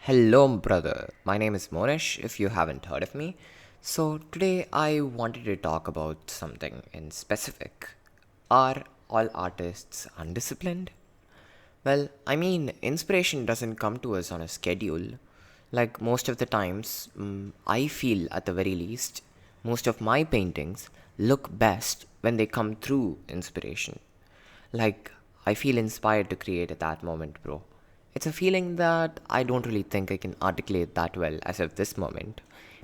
Hello, brother. My name is Monish, if you haven't heard of me. So, today I wanted to talk about something in specific. Are all artists undisciplined? Well, inspiration doesn't come to us on a schedule. Like most of the times, I feel at the very least, most of my paintings look best when they come through inspiration. Like, I feel inspired to create at that moment, bro. It's a feeling that I don't really think I can articulate that well as of this moment.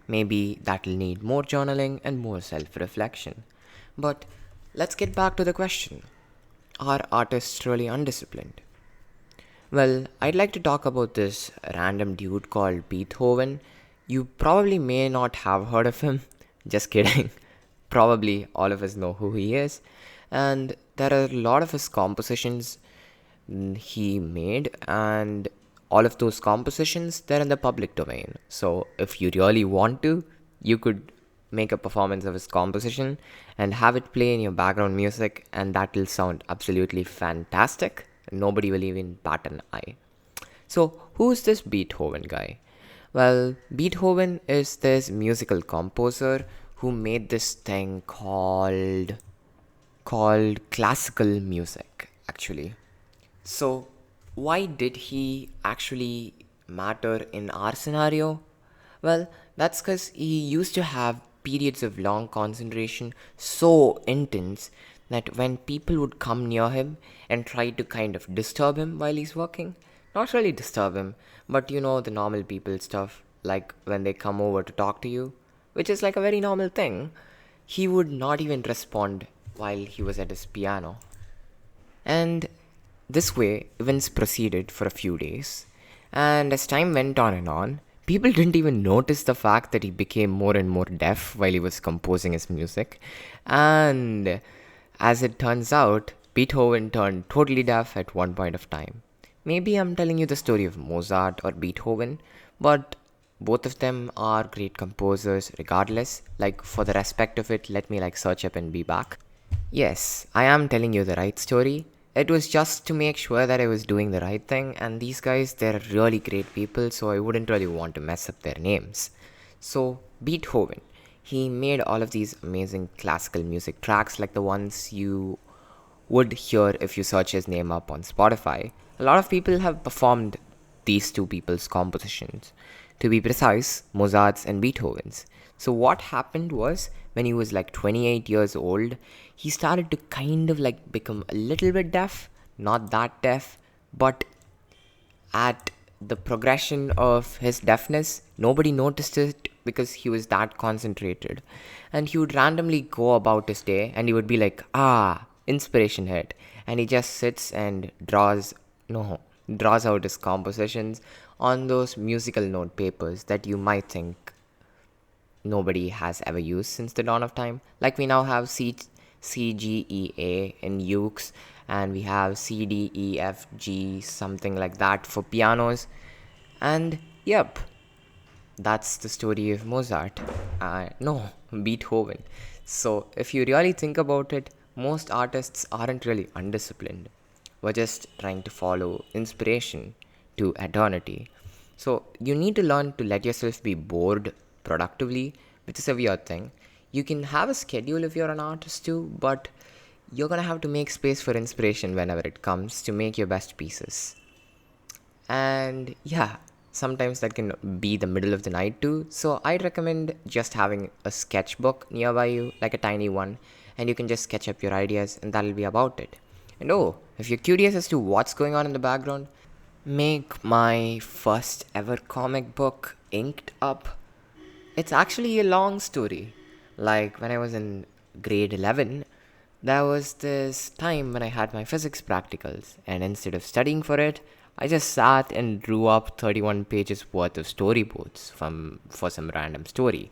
Maybe that'll need more journaling and more self reflection. But let's get back to the question. Are artists really undisciplined? Well, I'd like to talk about this random dude called Beethoven. You probably may not have heard of him. Just kidding. Probably all of us know who he is. And there are a lot of his compositions he made, and all of those compositions they're in the public domain. So if you really want to, you could make a performance of his composition and have it play in your background music, and that will sound absolutely fantastic. Nobody will even bat an eye. So, who's this Beethoven guy? Well, Beethoven is this musical composer who made this thing called classical music, actually. So, why did he actually matter in our scenario? Well, that's because he used to have periods of long concentration so intense that when people would come near him and try to kind of disturb him while he's working, not really disturb him, but you know, the normal people stuff, like when they come over to talk to you, which is like a very normal thing, he would not even respond while he was at his piano. And this way, events proceeded for a few days, and as time went on and on, people didn't even notice the fact that he became more and more deaf while he was composing his music. And as it turns out, Beethoven turned totally deaf at one point of time. Maybe I'm telling you the story of Mozart or Beethoven, but both of them are great composers regardless. Like, for the respect of it, let me search up and be back. Yes, I am telling you the right story. It was just to make sure that I was doing the right thing, and these guys, they're really great people, so I wouldn't really want to mess up their names. So, Beethoven, he made all of these amazing classical music tracks like the ones you would hear if you search his name up on Spotify. A lot of people have performed these two people's compositions. To be precise, Mozart's and Beethoven's. So, what happened was when he was like 28 years old, he started to kind of become a little bit deaf. Not that deaf, but at the progression of his deafness, nobody noticed it because he was that concentrated. And he would randomly go about his day and he would be like, inspiration hit. And he just sits and draws out his compositions on those musical note papers that you might think nobody has ever used since the dawn of time. Like we now have C G, E, A in ukes, and we have C, D, E, F, G, something like that for pianos. And yep, that's the story of Mozart. No, Beethoven. So if you really think about it, most artists aren't really undisciplined. We're just trying to follow inspiration to eternity. So you need to learn to let yourself be bored productively, which is a weird thing. You can have a schedule if you're an artist too, but you're gonna have to make space for inspiration whenever it comes to make your best pieces. And yeah, sometimes that can be the middle of the night too. So I'd recommend just having a sketchbook nearby you, like a tiny one, and you can just sketch up your ideas, and that'll be about it. And oh, if you're curious as to what's going on in the background, make my first ever comic book inked up. It's actually a long story. Like when I was in grade 11, there was this time when I had my physics practicals, and instead of studying for it, I just sat and drew up 31 pages worth of storyboards for some random story.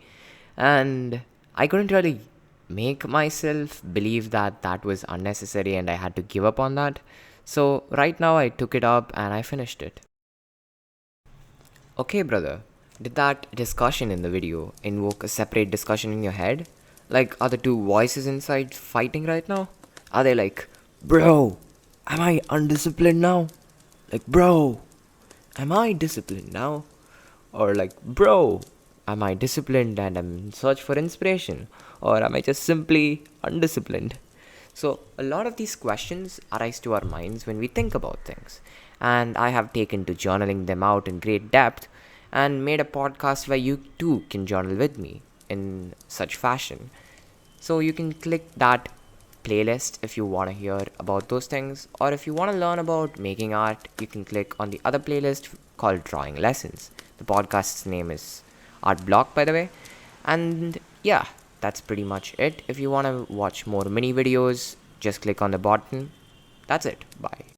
And I couldn't really make myself believe that that was unnecessary and I had to give up on that. So right now I took it up and I finished it. Okay, brother. Did that discussion in the video invoke a separate discussion in your head? Like, are the two voices inside fighting right now? Are they like, bro, am I undisciplined now? Like, bro, am I disciplined now? Or like, bro, am I disciplined and I'm in search for inspiration? Or am I just simply undisciplined? So, a lot of these questions arise to our minds when we think about things. And I have taken to journaling them out in great depth and made a podcast where you too can journal with me in such fashion. So, you can click that playlist if you want to hear about those things, or if you want to learn about making art, you can click on the other playlist called Drawing Lessons. The podcast's name is Art Block, by the way. And yeah, that's pretty much it. If you want to watch more mini videos, just click on the button. That's it. Bye.